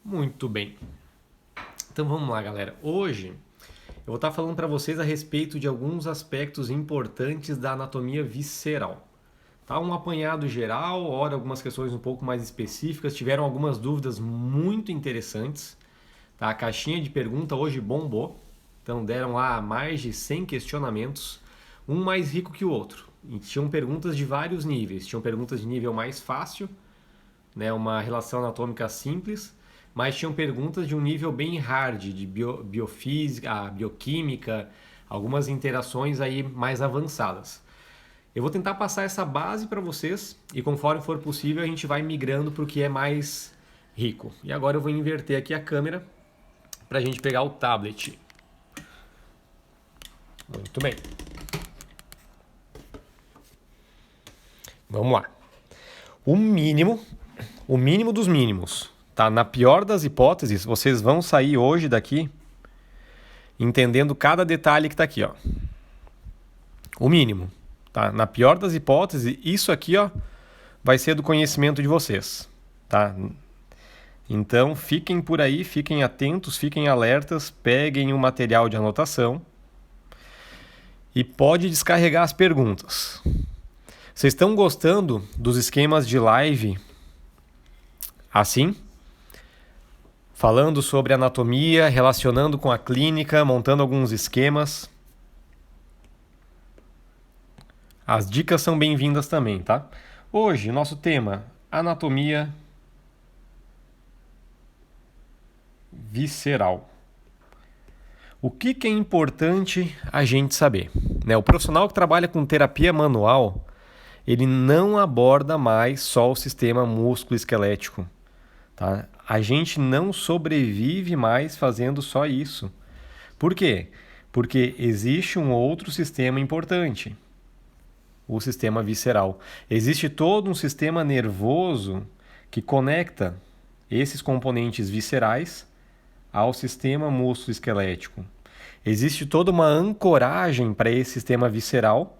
Muito bem. Então vamos lá, galera. Hoje eu vou estar falando para vocês a respeito de alguns aspectos importantes da anatomia visceral. Tá um apanhado geral, ora algumas questões um pouco mais específicas, tiveram algumas dúvidas muito interessantes. Tá? A caixinha de pergunta hoje bombou. Então deram lá mais de 100 questionamentos, um mais rico que o outro. E tinham perguntas de vários níveis. Tinham perguntas de nível mais fácil, né, uma relação anatômica simples, mas tinham perguntas de um nível bem hard, de biofísica, bioquímica, algumas interações aí mais avançadas. Eu vou tentar passar essa base para vocês e conforme for possível a gente vai migrando para o que é mais rico. E agora eu vou inverter aqui a câmera para a gente pegar o tablet. Muito bem. Vamos lá. O mínimo dos mínimos, tá? Na pior das hipóteses, vocês vão sair hoje daqui entendendo cada detalhe que está aqui, ó. O mínimo, tá? Na pior das hipóteses, isso aqui, ó, vai ser do conhecimento de vocês, tá? Então, fiquem por aí, fiquem atentos, fiquem alertas, peguem o material de anotação e pode descarregar as perguntas. Vocês estão gostando dos esquemas de live assim? Falando sobre anatomia, relacionando com a clínica, montando alguns esquemas. As dicas são bem-vindas também, tá? Hoje, nosso tema, anatomia visceral. O que é importante a gente saber? Né? O profissional que trabalha com terapia manual, ele não aborda mais só o sistema músculo-esquelético. Tá? A gente não sobrevive mais fazendo só isso. Por quê? Porque existe um outro sistema importante, o sistema visceral. Existe todo um sistema nervoso que conecta esses componentes viscerais ao sistema músculo-esquelético. Existe toda uma ancoragem para esse sistema visceral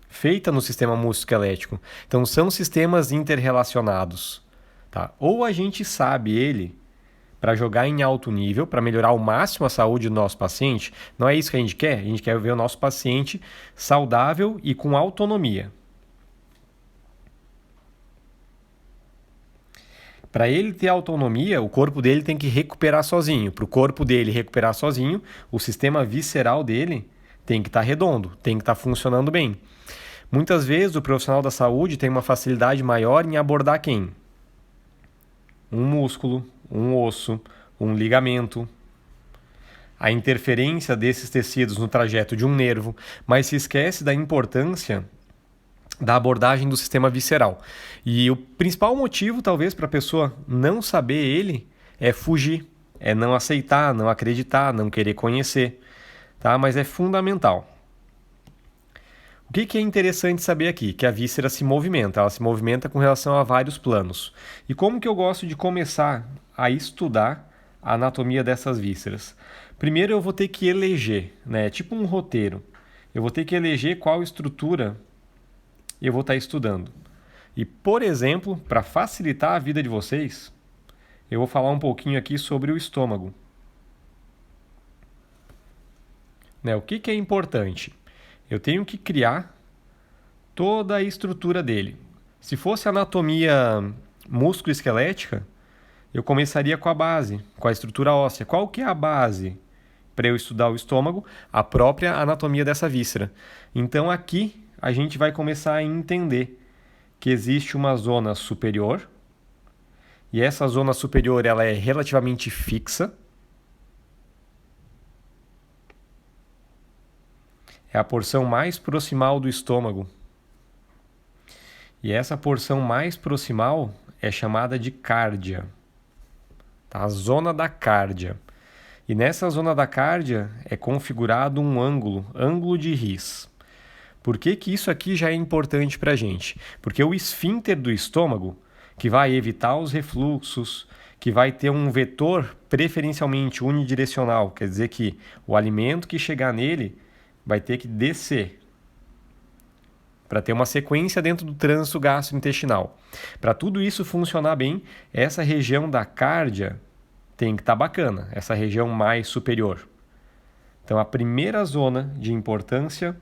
feita no sistema músculo-esquelético. Então são sistemas interrelacionados. Tá? Ou a gente sabe ele para jogar em alto nível, para melhorar ao máximo a saúde do nosso paciente. Não é isso que a gente quer ver o nosso paciente saudável e com autonomia. Para ele ter autonomia, o corpo dele tem que recuperar sozinho. Para o corpo dele recuperar sozinho, o sistema visceral dele tem que estar redondo, tem que estar funcionando bem. Muitas vezes o profissional da saúde tem uma facilidade maior em abordar quem? Um músculo, um osso, um ligamento, a interferência desses tecidos no trajeto de um nervo, mas se esquece da importância da abordagem do sistema visceral. E o principal motivo, talvez, para a pessoa não saber ele é fugir, é não aceitar, não acreditar, não querer conhecer, tá? Mas é fundamental. O que é interessante saber aqui? Que a víscera se movimenta, ela se movimenta com relação a vários planos. E como que eu gosto de começar a estudar a anatomia dessas vísceras? Primeiro eu vou ter que eleger, né? Tipo um roteiro. Eu vou ter que eleger qual estrutura eu vou estar estudando. E, por exemplo, para facilitar a vida de vocês, eu vou falar um pouquinho aqui sobre o estômago. Né? O que é importante? Eu tenho que criar toda a estrutura dele. Se fosse anatomia músculo-esquelética, eu começaria com a base, com a estrutura óssea. Qual que é a base para eu estudar o estômago? A própria anatomia dessa víscera. Então aqui a gente vai começar a entender que existe uma zona superior, e essa zona superior ela é relativamente fixa. É a porção mais proximal do estômago. E essa porção mais proximal é chamada de cárdia. Tá? A zona da cárdia. E nessa zona da cárdia é configurado um ângulo de His. Por que isso aqui já é importante para a gente? Porque o esfíncter do estômago, que vai evitar os refluxos, que vai ter um vetor preferencialmente unidirecional, quer dizer que o alimento que chegar nele vai ter que descer para ter uma sequência dentro do trânsito gastrointestinal. Para tudo isso funcionar bem, essa região da cárdia tem que estar bacana, essa região mais superior. Então, a primeira zona de importância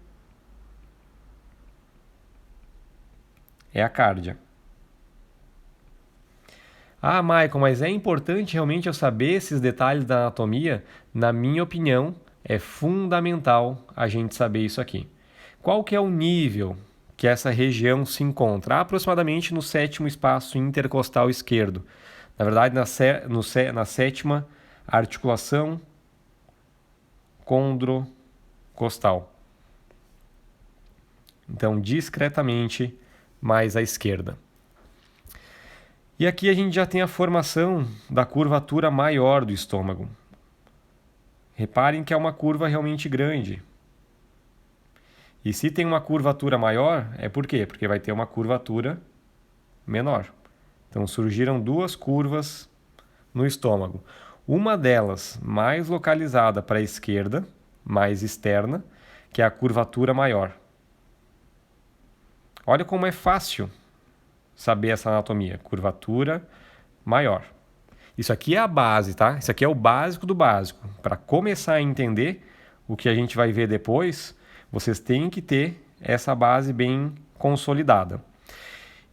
é a cárdia. Ah, Michael, mas é importante realmente eu saber esses detalhes da anatomia? Na minha opinião, é fundamental a gente saber isso aqui. Qual que é o nível que essa região se encontra? Aproximadamente no 7º espaço intercostal esquerdo. Na verdade, na 7ª articulação condrocostal. Então, discretamente mais à esquerda. E aqui a gente já tem a formação da curvatura maior do estômago. Reparem que é uma curva realmente grande. E se tem uma curvatura maior, é por quê? Porque vai ter uma curvatura menor. Então surgiram duas curvas no estômago. Uma delas mais localizada para a esquerda, mais externa, que é a curvatura maior. Olha como é fácil saber essa anatomia. Curvatura maior. Isso aqui é a base, tá? Isso aqui é o básico do básico. Para começar a entender o que a gente vai ver depois, vocês têm que ter essa base bem consolidada.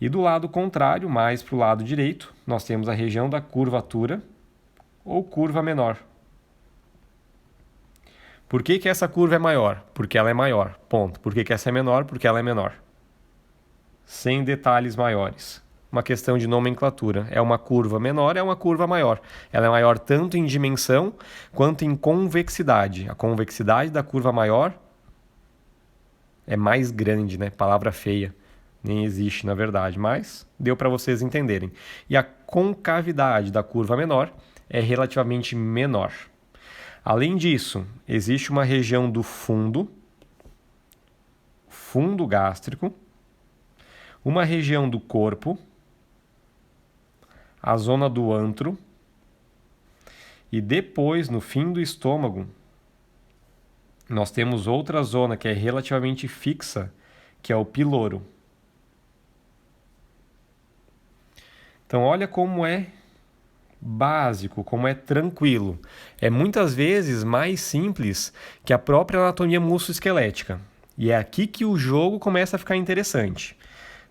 E do lado contrário, mais para o lado direito, nós temos a região da curvatura ou curva menor. Por que essa curva é maior? Porque ela é maior, ponto. Por que essa é menor? Porque ela é menor. Sem detalhes maiores. Uma questão de nomenclatura. É uma curva menor, é uma curva maior. Ela é maior tanto em dimensão quanto em convexidade. A convexidade da curva maior é mais grande, né? Palavra feia. Nem existe, na verdade, mas deu para vocês entenderem. E a concavidade da curva menor é relativamente menor. Além disso, existe uma região do fundo gástrico, uma região do corpo, a zona do antro, e depois, no fim do estômago, nós temos outra zona que é relativamente fixa, que é o piloro. Então, olha como é básico, como é tranquilo. É muitas vezes mais simples que a própria anatomia musculoesquelética. E é aqui que o jogo começa a ficar interessante.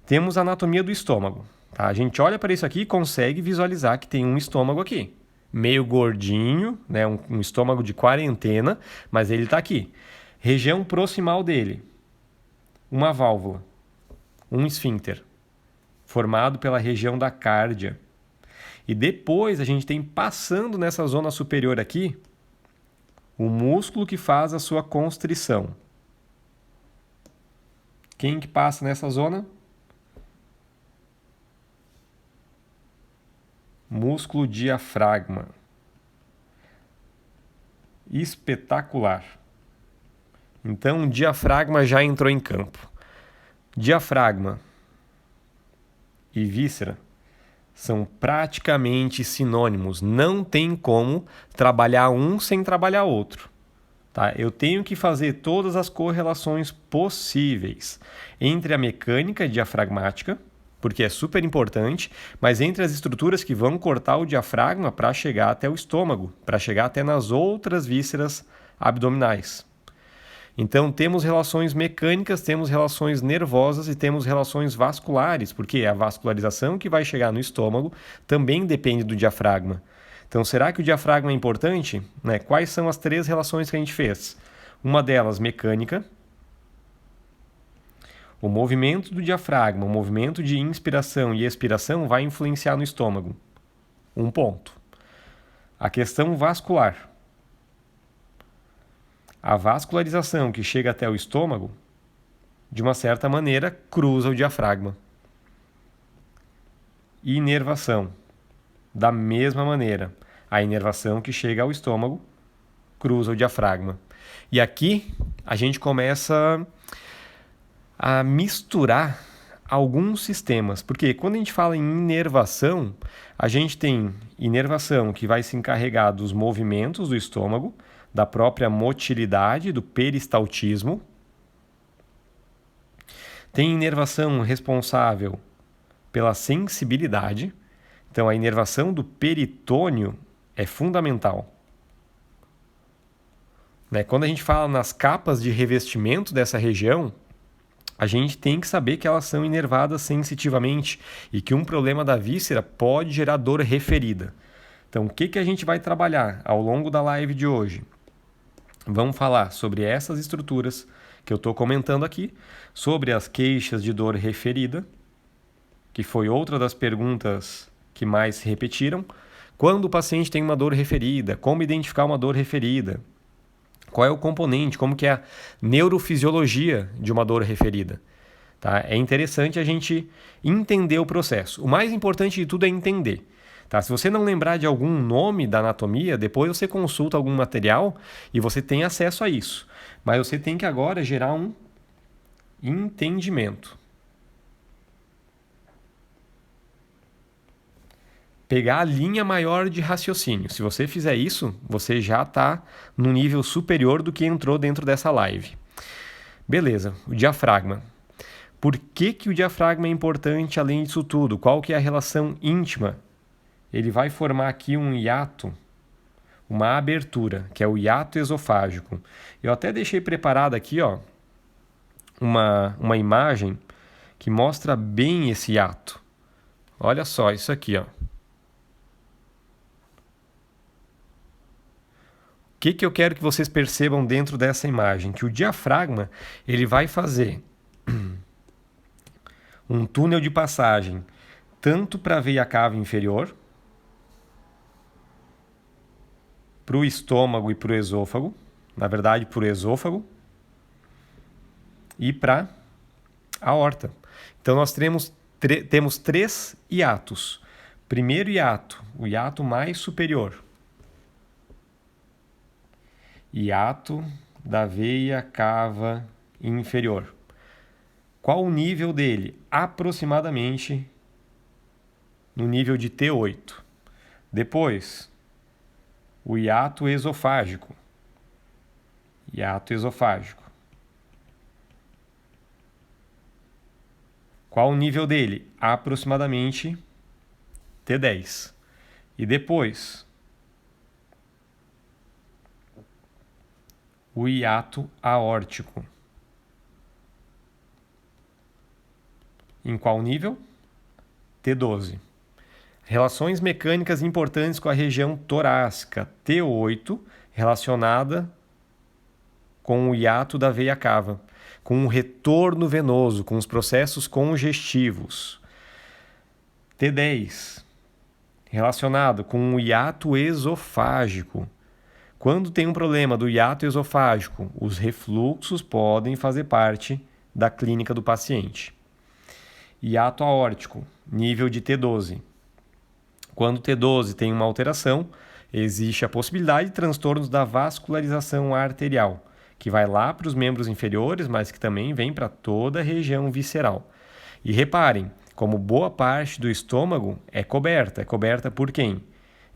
Temos a anatomia do estômago. Tá? A gente olha para isso aqui e consegue visualizar que tem um estômago aqui. Meio gordinho, né? um estômago de quarentena, mas ele está aqui. Região proximal dele, uma válvula, um esfíncter, formado pela região da cárdia. E depois a gente tem, passando nessa zona superior aqui, o músculo que faz a sua constrição. Quem que passa nessa zona? Músculo diafragma. Espetacular. Então, o diafragma já entrou em campo. Diafragma e víscera são praticamente sinônimos. Não tem como trabalhar um sem trabalhar outro. Tá? Eu tenho que fazer todas as correlações possíveis entre a mecânica diafragmática, porque é super importante, mas entre as estruturas que vão cortar o diafragma para chegar até o estômago, para chegar até nas outras vísceras abdominais. Então, temos relações mecânicas, temos relações nervosas e temos relações vasculares, porque a vascularização que vai chegar no estômago também depende do diafragma. Então, será que o diafragma é importante? Né? Quais são as 3 relações que a gente fez? Uma delas, mecânica. O movimento do diafragma, o movimento de inspiração e expiração vai influenciar no estômago. Um ponto. A questão vascular. A vascularização que chega até o estômago, de uma certa maneira, cruza o diafragma. Inervação. Da mesma maneira, a inervação que chega ao estômago cruza o diafragma. E aqui a gente começa a misturar alguns sistemas, porque quando a gente fala em inervação, a gente tem inervação que vai se encarregar dos movimentos do estômago, da própria motilidade, do peristaltismo. Tem inervação responsável pela sensibilidade. Então, a inervação do peritônio é fundamental. Né? Quando a gente fala nas capas de revestimento dessa região, a gente tem que saber que elas são inervadas sensitivamente e que um problema da víscera pode gerar dor referida. Então, o que a gente vai trabalhar ao longo da live de hoje? Vamos falar sobre essas estruturas que eu estou comentando aqui, sobre as queixas de dor referida, que foi outra das perguntas que mais se repetiram. Quando o paciente tem uma dor referida, como identificar uma dor referida? Qual é o componente, como que é a neurofisiologia de uma dor referida? Tá? É interessante a gente entender o processo. O mais importante de tudo é entender. Tá? Se você não lembrar de algum nome da anatomia, depois você consulta algum material e você tem acesso a isso. Mas você tem que agora gerar um entendimento. Pegar a linha maior de raciocínio. Se você fizer isso, você já está num nível superior do que entrou dentro dessa live. Beleza, o diafragma. Por que o diafragma é importante além disso tudo? Qual que é a relação íntima? Ele vai formar aqui um hiato, uma abertura, que é o hiato esofágico. Eu até deixei preparado aqui uma imagem que mostra bem esse hiato. Olha só isso aqui. O que eu quero que vocês percebam dentro dessa imagem? Que o diafragma ele vai fazer um túnel de passagem tanto para a veia cava inferior, para o estômago e para o esôfago, na verdade para o esôfago, e para a aorta. Então nós temos 3 hiatos. Primeiro hiato, o hiato mais superior. Hiato da veia cava inferior. Qual o nível dele? Aproximadamente no nível de T8. Depois, o hiato esofágico. Hiato esofágico. Qual o nível dele? Aproximadamente T10. E depois, o hiato aórtico. Em qual nível? T12. Relações mecânicas importantes com a região torácica. T8, relacionada com o hiato da veia cava, com o retorno venoso, com os processos congestivos. T10, relacionado com o hiato esofágico. Quando tem um problema do hiato esofágico, os refluxos podem fazer parte da clínica do paciente. Hiato aórtico, nível de T12. Quando o T12 tem uma alteração, existe a possibilidade de transtornos da vascularização arterial, que vai lá para os membros inferiores, mas que também vem para toda a região visceral. E reparem, como boa parte do estômago é coberta por quem?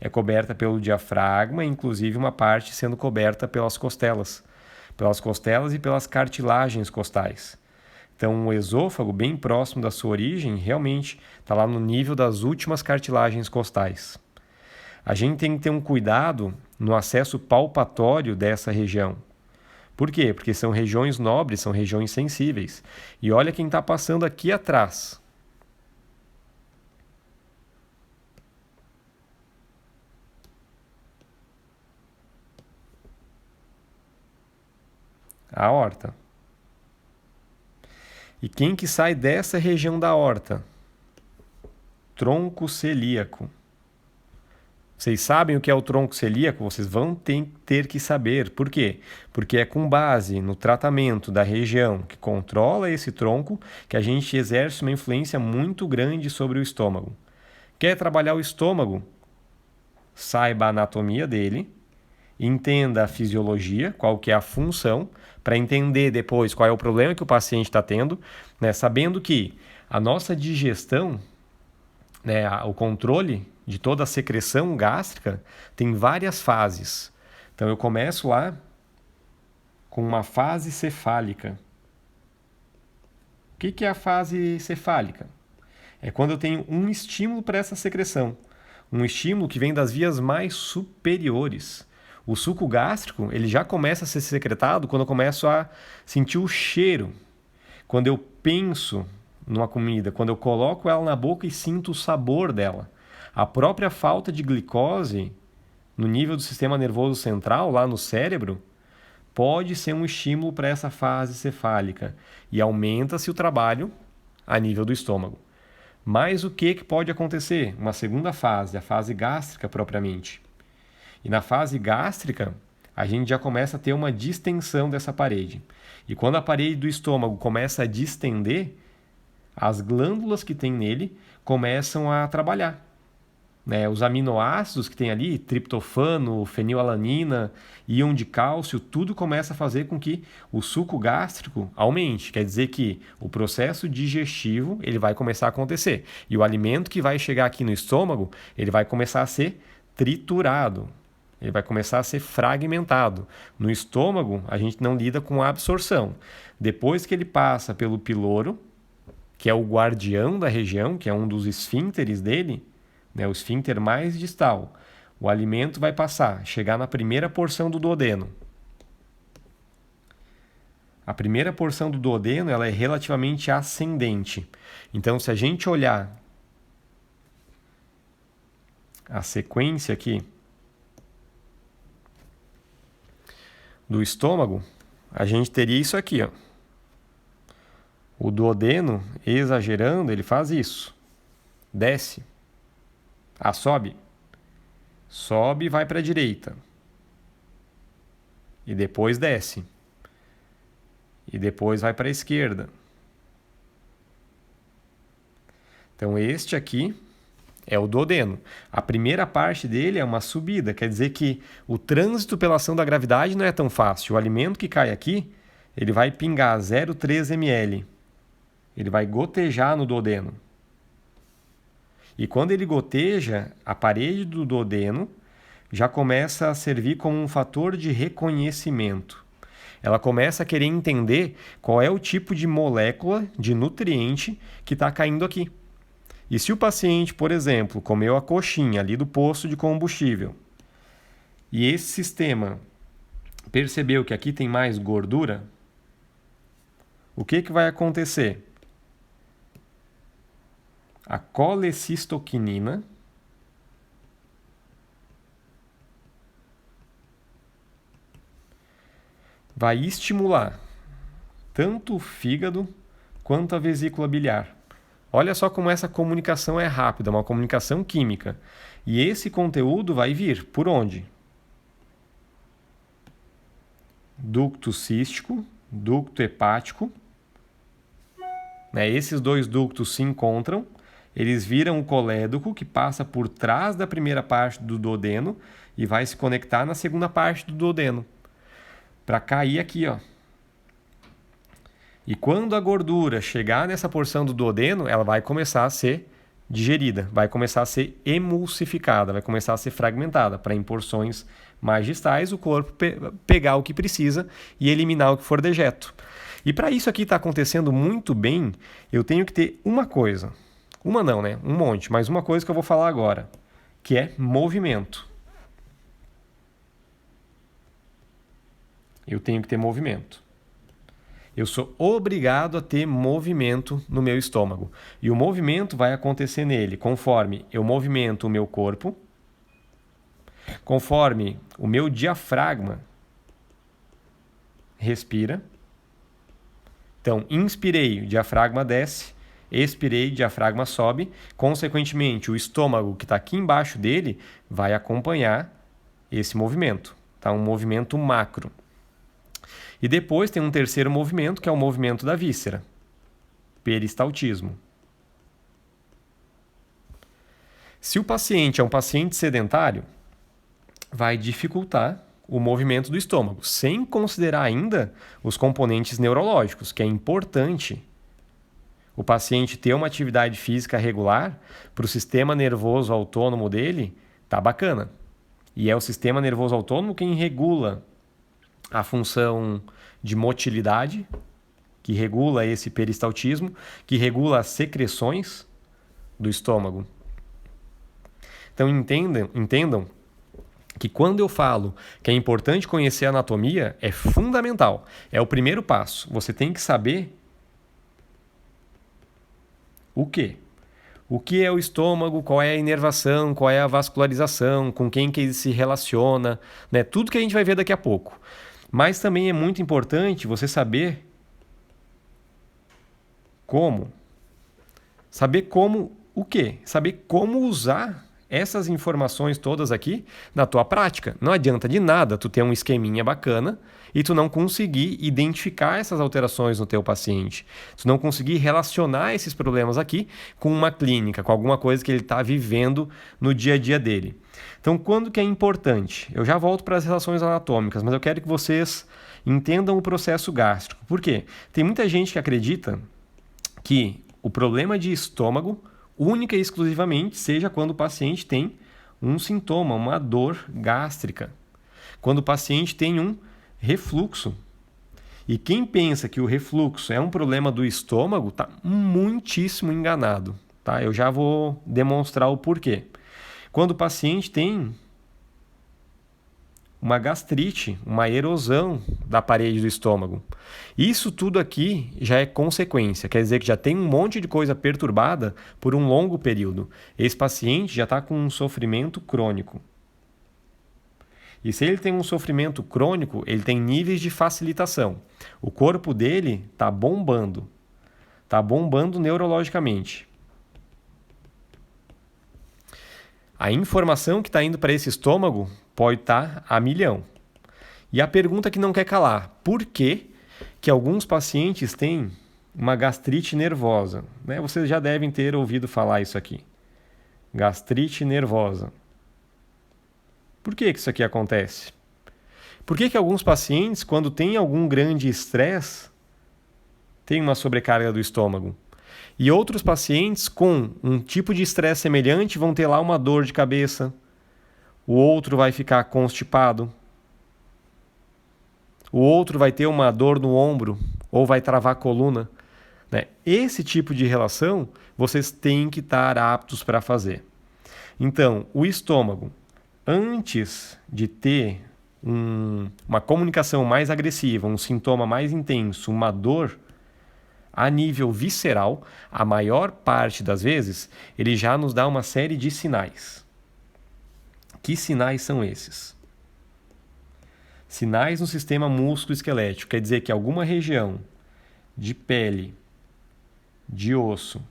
É coberta pelo diafragma, inclusive uma parte sendo coberta pelas costelas e pelas cartilagens costais. Então, o esôfago, bem próximo da sua origem, realmente está lá no nível das últimas cartilagens costais. A gente tem que ter um cuidado no acesso palpatório dessa região. Por quê? Porque são regiões nobres, são regiões sensíveis. E olha quem está passando aqui atrás. A aorta. E quem que sai dessa região da aorta? Tronco celíaco. Vocês sabem o que é o tronco celíaco? Vocês vão ter que saber. Por quê? Porque é com base no tratamento da região que controla esse tronco que a gente exerce uma influência muito grande sobre o estômago. Quer trabalhar o estômago? Saiba a anatomia dele, entenda a fisiologia, qual que é a função, para entender depois qual é o problema que o paciente está tendo, né? Sabendo que a nossa digestão, né, o controle de toda a secreção gástrica tem várias fases. Então eu começo lá com uma fase cefálica. O que é a fase cefálica? É quando eu tenho um estímulo para essa secreção. Um estímulo que vem das vias mais superiores. O suco gástrico ele já começa a ser secretado quando eu começo a sentir o cheiro. Quando eu penso numa comida, quando eu coloco ela na boca e sinto o sabor dela. A própria falta de glicose no nível do sistema nervoso central, lá no cérebro, pode ser um estímulo para essa fase cefálica e aumenta-se o trabalho a nível do estômago. Mas o que pode acontecer? Uma segunda fase, a fase gástrica propriamente. E na fase gástrica, a gente já começa a ter uma distensão dessa parede. E quando a parede do estômago começa a distender, as glândulas que tem nele começam a trabalhar. Os aminoácidos que tem ali, triptofano, fenilalanina, íon de cálcio, tudo começa a fazer com que o suco gástrico aumente. Quer dizer que o processo digestivo ele vai começar a acontecer. E o alimento que vai chegar aqui no estômago, ele vai começar a ser triturado. Ele vai começar a ser fragmentado. No estômago, a gente não lida com a absorção. Depois que ele passa pelo piloro, que é o guardião da região, que é um dos esfíncteres dele, o esfíncter mais distal, o alimento vai passar, chegar na primeira porção do duodeno. A primeira porção do duodeno ela é relativamente ascendente. Então, se a gente olhar a sequência aqui do estômago, a gente teria isso aqui, ó. O duodeno, exagerando, ele faz isso. Desce. Sobe. Sobe e vai para a direita. E depois desce. E depois vai para a esquerda. Então, este aqui é o duodeno. A primeira parte dele é uma subida. Quer dizer que o trânsito pela ação da gravidade não é tão fácil. O alimento que cai aqui, ele vai pingar 0,3 ml. Ele vai gotejar no duodeno. E quando ele goteja, a parede do duodeno já começa a servir como um fator de reconhecimento. Ela começa a querer entender qual é o tipo de molécula, de nutriente que está caindo aqui. E se o paciente, por exemplo, comeu a coxinha ali do posto de combustível, e esse sistema percebeu que aqui tem mais gordura, o que vai acontecer? A colecistoquinina vai estimular tanto o fígado quanto a vesícula biliar. Olha só como essa comunicação é rápida, uma comunicação química. E esse conteúdo vai vir por onde? Ducto cístico, ducto hepático. Esses dois ductos se encontram, eles viram o colédoco que passa por trás da primeira parte do duodeno e vai se conectar na segunda parte do duodeno, para cair aqui, ó. E quando a gordura chegar nessa porção do duodeno, ela vai começar a ser digerida, vai começar a ser emulsificada, vai começar a ser fragmentada, para em porções mais distais o corpo pegar o que precisa e eliminar o que for dejeto. E para isso aqui está acontecendo muito bem, eu tenho que ter uma coisa. Uma não, né? Um monte, mas uma coisa que eu vou falar agora, que é movimento. Eu tenho que ter movimento. Eu sou obrigado a ter movimento no meu estômago. E o movimento vai acontecer nele conforme eu movimento o meu corpo, conforme o meu diafragma respira. Então, inspirei, o diafragma desce, expirei, o diafragma sobe. Consequentemente, o estômago que está aqui embaixo dele vai acompanhar esse movimento. Tá? Um movimento macro. E depois tem um terceiro movimento, que é o movimento da víscera. Peristaltismo. Se o paciente é um paciente sedentário, vai dificultar o movimento do estômago, sem considerar ainda os componentes neurológicos, que é importante o paciente ter uma atividade física regular para o sistema nervoso autônomo dele, tá bacana. E é o sistema nervoso autônomo quem regula a função de motilidade, que regula esse peristaltismo, que regula as secreções do estômago. Então entendam que quando eu falo que é importante conhecer a anatomia, é fundamental. É o primeiro passo. Você tem que saber o quê? O que é o estômago, qual é a inervação, qual é a vascularização, com quem que ele se relaciona, né? Tudo que a gente vai ver daqui a pouco. Mas também é muito importante você saber como. Saber como o quê? Saber como usar essas informações todas aqui na tua prática. Não adianta de nada tu ter um esqueminha bacana e tu não conseguir identificar essas alterações no teu paciente. Tu não conseguir relacionar esses problemas aqui com uma clínica, com alguma coisa que ele está vivendo no dia a dia dele. Então, quando que é importante? Eu já volto para as relações anatômicas, mas eu quero que vocês entendam o processo gástrico. Por quê? Tem muita gente que acredita que o problema de estômago única e exclusivamente seja quando o paciente tem um sintoma, uma dor gástrica. Quando o paciente tem um refluxo. E quem pensa que o refluxo é um problema do estômago está muitíssimo enganado. Tá? Eu já vou demonstrar o porquê. Quando o paciente tem uma gastrite, uma erosão da parede do estômago. Isso tudo aqui já é consequência, quer dizer que já tem um monte de coisa perturbada por um longo período. Esse paciente já está com um sofrimento crônico. E se ele tem um sofrimento crônico, ele tem níveis de facilitação. O corpo dele está bombando neurologicamente. A informação que está indo para esse estômago pode estar a milhão. E a pergunta que não quer calar, por que alguns pacientes têm uma gastrite nervosa? Né? Vocês já devem ter ouvido falar isso aqui. Gastrite nervosa. Por que isso aqui acontece? Por que alguns pacientes, quando têm algum grande estresse, têm uma sobrecarga do estômago? E outros pacientes com um tipo de estresse semelhante vão ter lá uma dor de cabeça. O outro vai ficar constipado. O outro vai ter uma dor no ombro ou vai travar a coluna. Né? Esse tipo de relação vocês têm que estar aptos para fazer. Então, o estômago, antes de ter uma comunicação mais agressiva, um sintoma mais intenso, uma dor, a nível visceral, a maior parte das vezes, ele já nos dá uma série de sinais. Que sinais são esses? Sinais no sistema músculo-esquelético, quer dizer que alguma região de pele, de osso,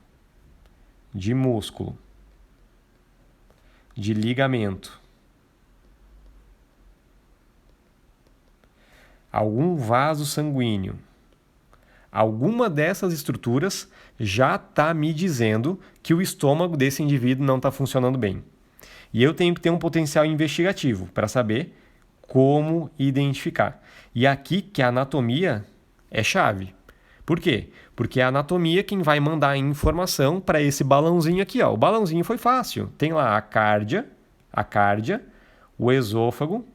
de músculo, de ligamento, algum vaso sanguíneo, alguma dessas estruturas já está me dizendo que o estômago desse indivíduo não está funcionando bem. E eu tenho que ter um potencial investigativo para saber como identificar. E aqui que a anatomia é chave. Por quê? Porque é a anatomia quem vai mandar a informação para esse balãozinho aqui. Ó. O balãozinho foi fácil. Tem lá a cárdia, o esôfago,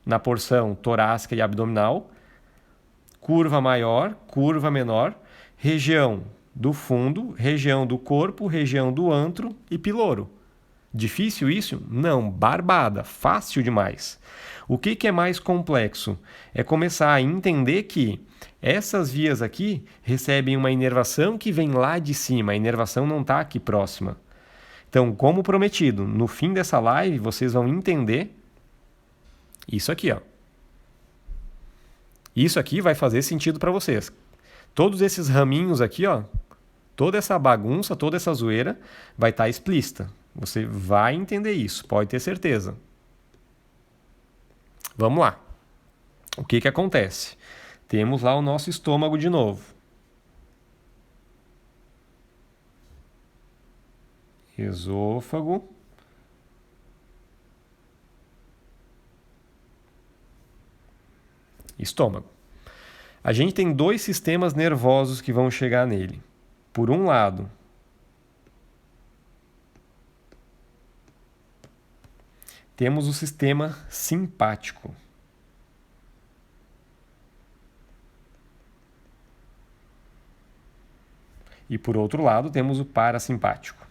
na porção torácica e abdominal, curva maior, curva menor, região do fundo, região do corpo, região do antro e piloro. Difícil isso? Não, barbada, fácil demais. O que é mais complexo? É começar a entender que essas vias aqui recebem uma inervação que vem lá de cima, a inervação não está aqui próxima. Então, como prometido, no fim dessa live vocês vão entender isso aqui, ó. Isso aqui vai fazer sentido para vocês. Todos esses raminhos aqui, ó, toda essa bagunça, toda essa zoeira vai estar explícita. Você vai entender isso, pode ter certeza. Vamos lá. O que acontece? Temos lá o nosso estômago de novo. Esôfago. Estômago. A gente tem dois sistemas nervosos que vão chegar nele. Por um lado, temos o sistema simpático. E por outro lado, temos o parasimpático.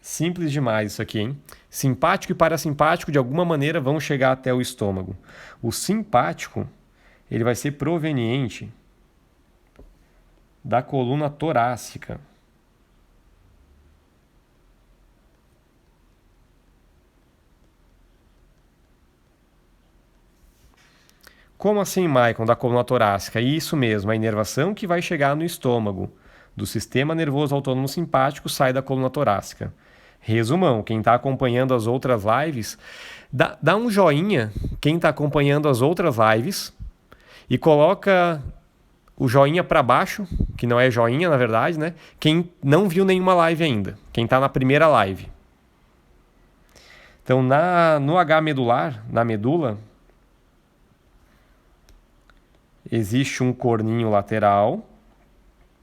Simples demais isso aqui, hein? Simpático e parasimpático de alguma maneira vão chegar até o estômago. O simpático, ele vai ser proveniente da coluna torácica. Como assim, Maicon, da coluna torácica? Isso mesmo, a inervação que vai chegar no estômago do sistema nervoso autônomo simpático sai da coluna torácica. Resumão, quem está acompanhando as outras lives, dá um joinha, quem está acompanhando as outras lives, e coloca o joinha para baixo, que não é joinha na verdade, né? Quem não viu nenhuma live ainda, quem está na primeira live. Então, no H medular, na medula, existe um corninho lateral.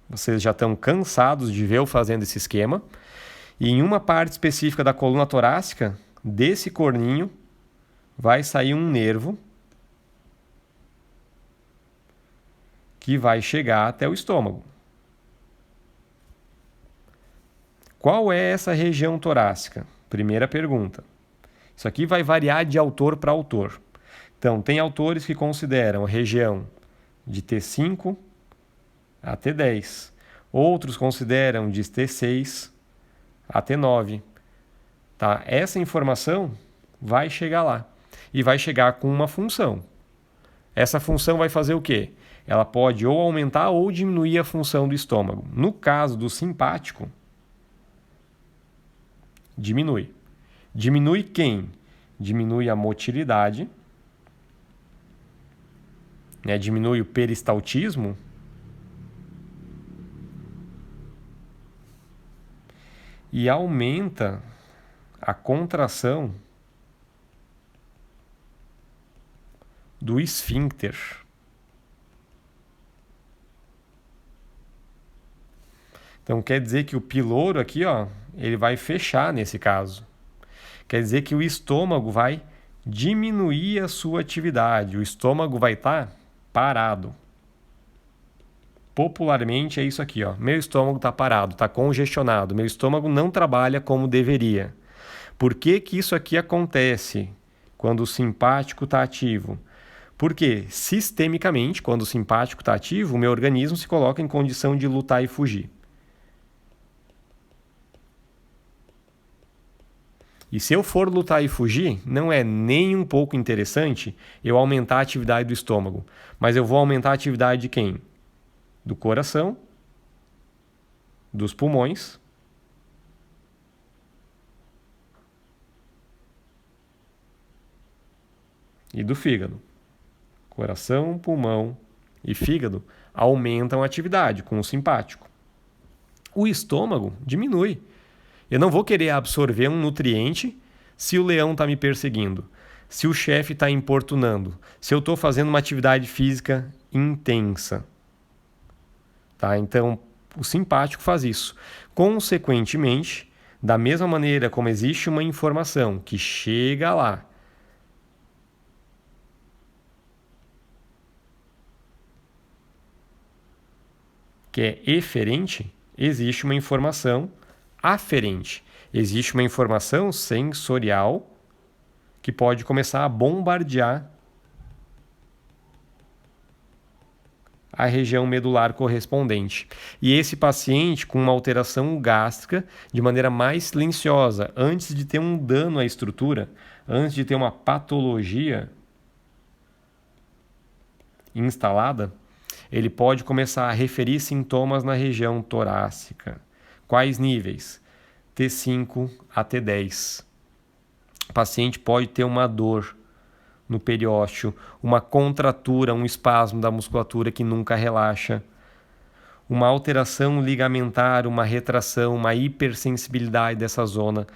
Vocês já estão cansados de ver eu fazendo esse esquema. E em uma parte específica da coluna torácica, desse corninho, vai sair um nervo que vai chegar até o estômago. Qual é essa região torácica? Primeira pergunta. Isso aqui vai variar de autor para autor. Então, tem autores que consideram a região de T5 a T10. Outros consideram de T6 a T9. Tá? Essa informação vai chegar lá. E vai chegar com uma função. Essa função vai fazer o quê? Ela pode ou aumentar ou diminuir a função do estômago. No caso do simpático, diminui. Diminui quem? Diminui a motilidade, né? Diminui o peristaltismo e aumenta a contração do esfíncter. Então quer dizer que o piloro aqui, ó, ele vai fechar nesse caso. Quer dizer que o estômago vai diminuir a sua atividade. O estômago vai estar parado. Popularmente é isso aqui, ó. Meu estômago está parado, está congestionado. Meu estômago não trabalha como deveria. Por que que isso aqui acontece quando o simpático está ativo? Porque, sistemicamente, quando o simpático está ativo, o meu organismo se coloca em condição de lutar e fugir. E se eu for lutar e fugir, não é nem um pouco interessante eu aumentar a atividade do estômago. Mas eu vou aumentar a atividade de quem? Do coração, dos pulmões e do fígado. Coração, pulmão e fígado aumentam a atividade com o simpático. O estômago diminui. Eu não vou querer absorver um nutriente se o leão está me perseguindo, se o chefe está importunando, se eu estou fazendo uma atividade física intensa. Tá? Então, o simpático faz isso. Consequentemente, da mesma maneira como existe uma informação que chega lá, que é eferente, existe uma informação aferente. Existe uma informação sensorial que pode começar a bombardear a região medular correspondente. E esse paciente com uma alteração gástrica de maneira mais silenciosa, antes de ter um dano à estrutura, antes de ter uma patologia instalada, ele pode começar a referir sintomas na região torácica. Quais níveis? T5 a T10. O paciente pode ter uma dor no periósteo, uma contratura, um espasmo da musculatura que nunca relaxa, uma alteração ligamentar, uma retração, uma hipersensibilidade dessa zona,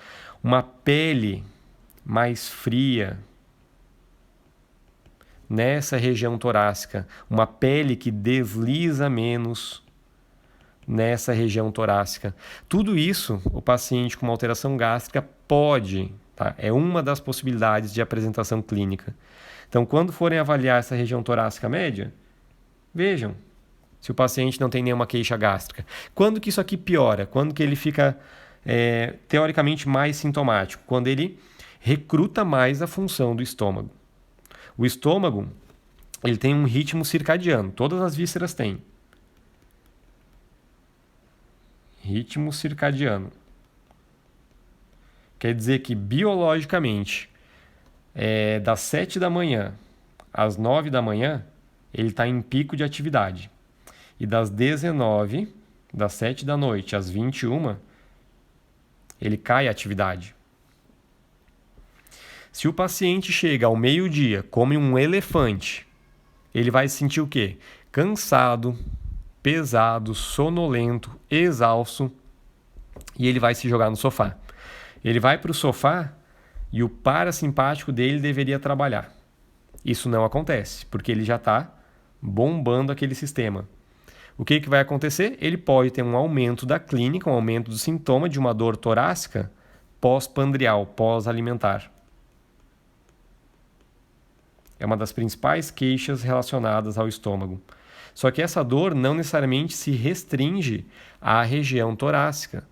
uma pele mais fria nessa região torácica, uma pele que desliza menos nessa região torácica. Tudo isso, o paciente com uma alteração gástrica pode, tá? É uma das possibilidades de apresentação clínica. Então, quando forem avaliar essa região torácica média, vejam se o paciente não tem nenhuma queixa gástrica. Quando que isso aqui piora? Quando que ele fica, teoricamente, mais sintomático? Quando ele recruta mais a função do estômago. O estômago, ele tem um ritmo circadiano. Todas as vísceras têm. Ritmo circadiano. Quer dizer que, biologicamente, das 7 da manhã às 9 da manhã, ele está em pico de atividade. E das 19, das 7 da noite às 21, ele cai a atividade. Se o paciente chega ao meio-dia, come um elefante, ele vai se sentir o quê? Cansado, pesado, sonolento, exausto, e ele vai se jogar no sofá. Ele vai para o sofá e o parasimpático dele deveria trabalhar. Isso não acontece, porque ele já está bombando aquele sistema. O que vai acontecer? Ele pode ter um aumento da clínica, um aumento do sintoma de uma dor torácica pós-pandrial, pós-alimentar. É uma das principais queixas relacionadas ao estômago. Só que essa dor não necessariamente se restringe à região torácica.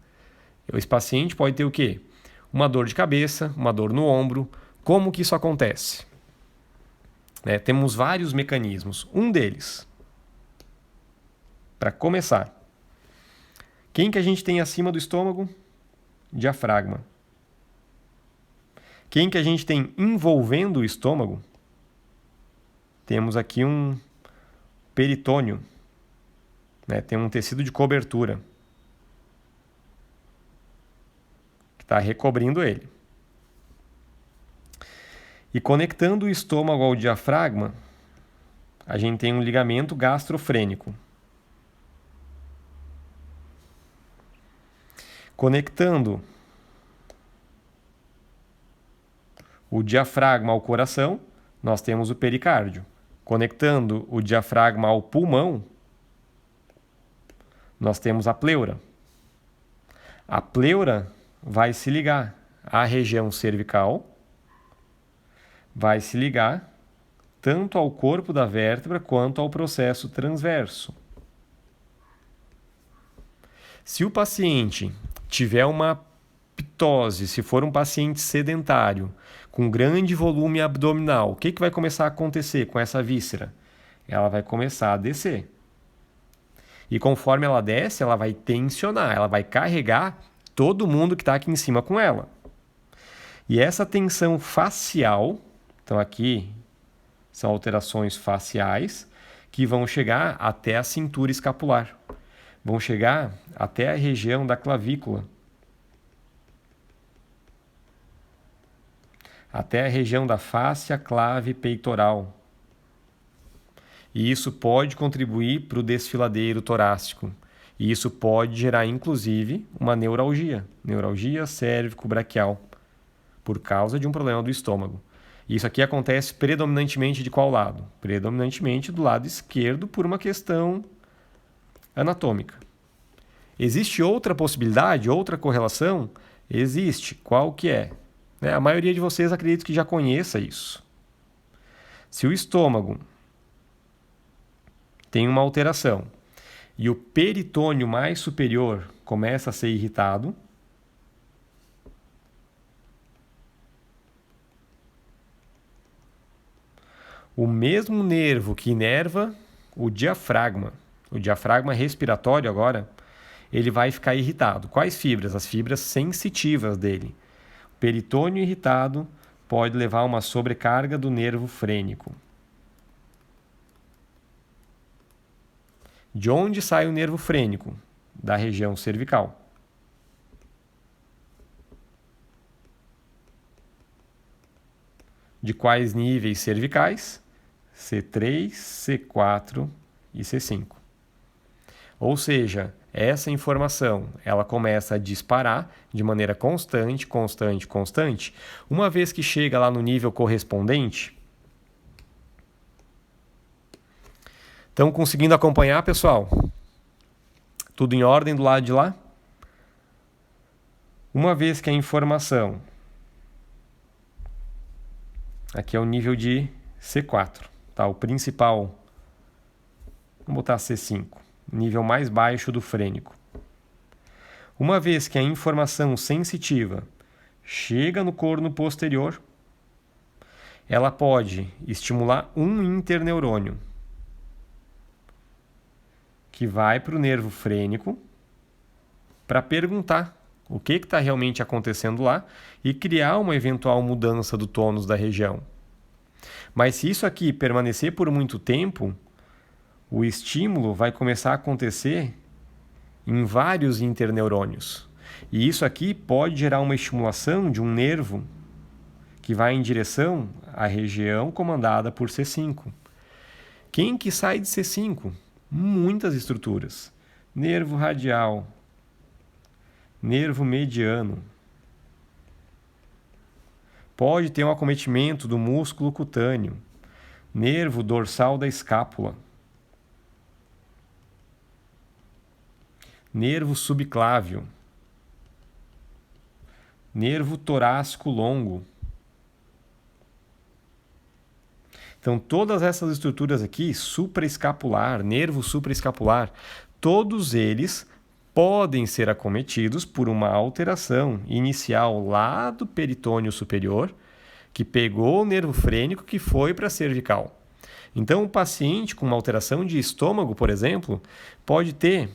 Esse paciente pode ter o quê? Uma dor de cabeça, uma dor no ombro. Como que isso acontece? Temos vários mecanismos. Um deles, para começar, quem que a gente tem acima do estômago? Diafragma. Quem que a gente tem envolvendo o estômago? Temos aqui um peritônio, tem um tecido de cobertura que está recobrindo ele. E conectando o estômago ao diafragma, a gente tem um ligamento gastrofrênico. Conectando o diafragma ao coração, nós temos o pericárdio. Conectando o diafragma ao pulmão, nós temos a pleura. A pleura vai se ligar à região cervical, vai se ligar tanto ao corpo da vértebra quanto ao processo transverso. Se o paciente tiver uma ptose, se for um paciente sedentário, com grande volume abdominal, o que vai começar a acontecer com essa víscera? Ela vai começar a descer. E conforme ela desce, ela vai tensionar, ela vai carregar todo mundo que está aqui em cima com ela. E essa tensão facial, então aqui são alterações faciais, que vão chegar até a cintura escapular. Vão chegar até a região da clavícula. Até a região da fáscia clave peitoral. E isso pode contribuir para o desfiladeiro torácico. E isso pode gerar, inclusive, uma neuralgia cérvico-braquial, por causa de um problema do estômago. E isso aqui acontece predominantemente de qual lado? Predominantemente do lado esquerdo, por uma questão anatômica. Existe outra possibilidade, outra correlação? Existe. Qual que é? A maioria de vocês acredito que já conheça isso. Se o estômago tem uma alteração e o peritônio mais superior começa a ser irritado, o mesmo nervo que inerva o diafragma respiratório agora, ele vai ficar irritado. Quais fibras? As fibras sensitivas dele. O peritônio irritado pode levar a uma sobrecarga do nervo frênico. De onde sai o nervo frênico? Da região cervical. De quais níveis cervicais? C3, C4 e C5. Ou seja, essa informação ela começa a disparar de maneira constante. Uma vez que chega lá no nível correspondente. Estão conseguindo acompanhar, pessoal? Tudo em ordem do lado de lá? Uma vez que a informação... Aqui é o nível de C4, tá? O principal... Vamos botar C5, nível mais baixo do frênico. Uma vez que a informação sensitiva chega no corno posterior, ela pode estimular um interneurônio, que vai para o nervo frênico para perguntar o que está realmente acontecendo lá e criar uma eventual mudança do tônus da região. Mas se isso aqui permanecer por muito tempo, o estímulo vai começar a acontecer em vários interneurônios. E isso aqui pode gerar uma estimulação de um nervo que vai em direção à região comandada por C5. Quem que sai de C5? Muitas estruturas. Nervo radial, nervo mediano. Pode ter um acometimento do músculo cutâneo, nervo dorsal da escápula, nervo subclávio, nervo torácico longo. Então, todas essas estruturas aqui, supraescapular, nervo supraescapular, todos eles podem ser acometidos por uma alteração inicial lá do peritônio superior, que pegou o nervo frênico que foi para a cervical. Então, o paciente com uma alteração de estômago, por exemplo, pode ter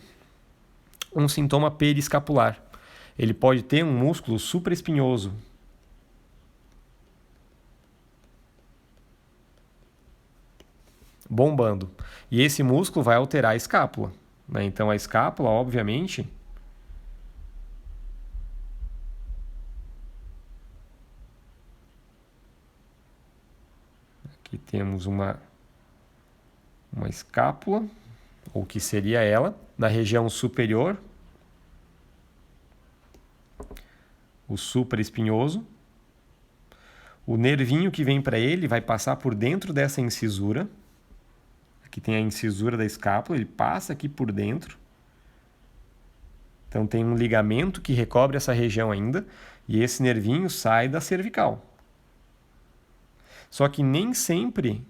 um sintoma periescapular. Ele pode ter um músculo supraespinhoso. Bombando. E esse músculo vai alterar a escápula, né? Então, a escápula, obviamente, aqui temos uma escápula, ou que seria ela, na região superior, o supraespinhoso. O nervinho que vem para ele vai passar por dentro dessa incisura. Aqui tem a incisura da escápula, ele passa aqui por dentro. Então tem um ligamento que recobre essa região ainda, e esse nervinho sai da cervical. Só que nem sempre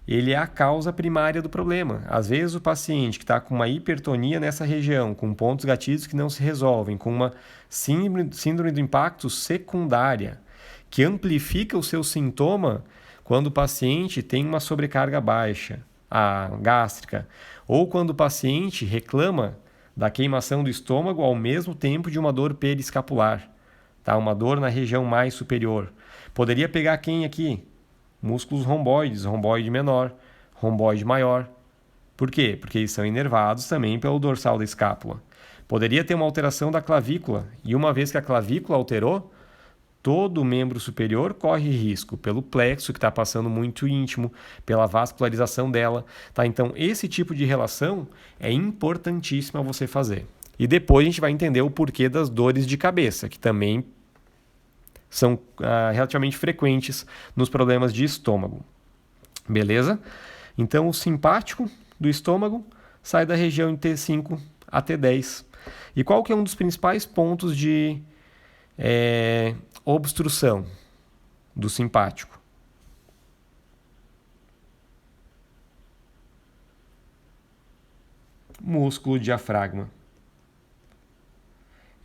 ele é a causa primária do problema. Às vezes o paciente que está com uma hipertonia nessa região, com pontos gatilhos que não se resolvem, com uma síndrome do impacto secundária, que amplifica o seu sintoma quando o paciente tem uma sobrecarga baixa, a gástrica, ou quando o paciente reclama da queimação do estômago ao mesmo tempo de uma dor periescapular, tá? Uma dor na região mais superior. Poderia pegar quem aqui? Músculos romboides, romboide menor, romboide maior. Por quê? Porque eles são inervados também pelo dorsal da escápula. Poderia ter uma alteração da clavícula, e uma vez que a clavícula alterou, todo o membro superior corre risco pelo plexo que está passando muito íntimo, pela vascularização dela. Tá? Então, esse tipo de relação é importantíssima você fazer. E depois a gente vai entender o porquê das dores de cabeça, que também são relativamente frequentes nos problemas de estômago. Beleza? Então, o simpático do estômago sai da região de T5 a T10. E qual que é um dos principais pontos de obstrução do simpático? Músculo diafragma.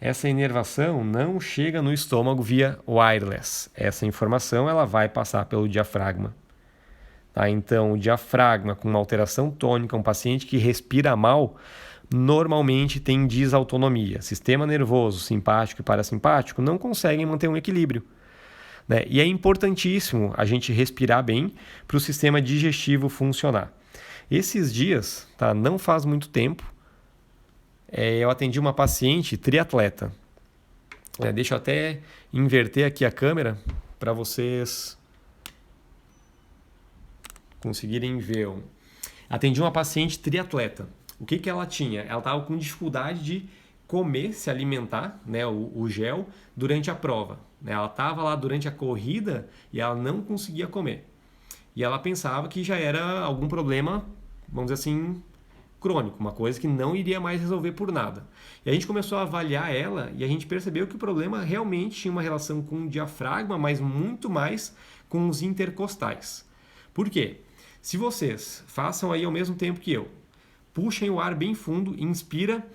Essa inervação não chega no estômago via wireless. Essa informação ela vai passar pelo diafragma. Tá? Então, o diafragma com uma alteração tônica, um paciente que respira mal, normalmente tem desautonomia. Sistema nervoso, simpático e parasimpático não conseguem manter um equilíbrio. Né? E é importantíssimo a gente respirar bem para o sistema digestivo funcionar. Esses dias, tá? Não faz muito tempo, eu atendi uma paciente triatleta. Deixa eu até inverter aqui a câmera para vocês conseguirem ver. Atendi uma paciente triatleta. O que ela tinha? Ela estava com dificuldade de comer, se alimentar, né, o gel, durante a prova. Ela estava lá durante a corrida e ela não conseguia comer. E ela pensava que já era algum problema, vamos dizer assim, crônico, uma coisa que não iria mais resolver por nada. E a gente começou a avaliar ela e a gente percebeu que o problema realmente tinha uma relação com o diafragma, mas muito mais com os intercostais. Por quê? Se vocês façam aí ao mesmo tempo que eu, puxem o ar bem fundo, inspira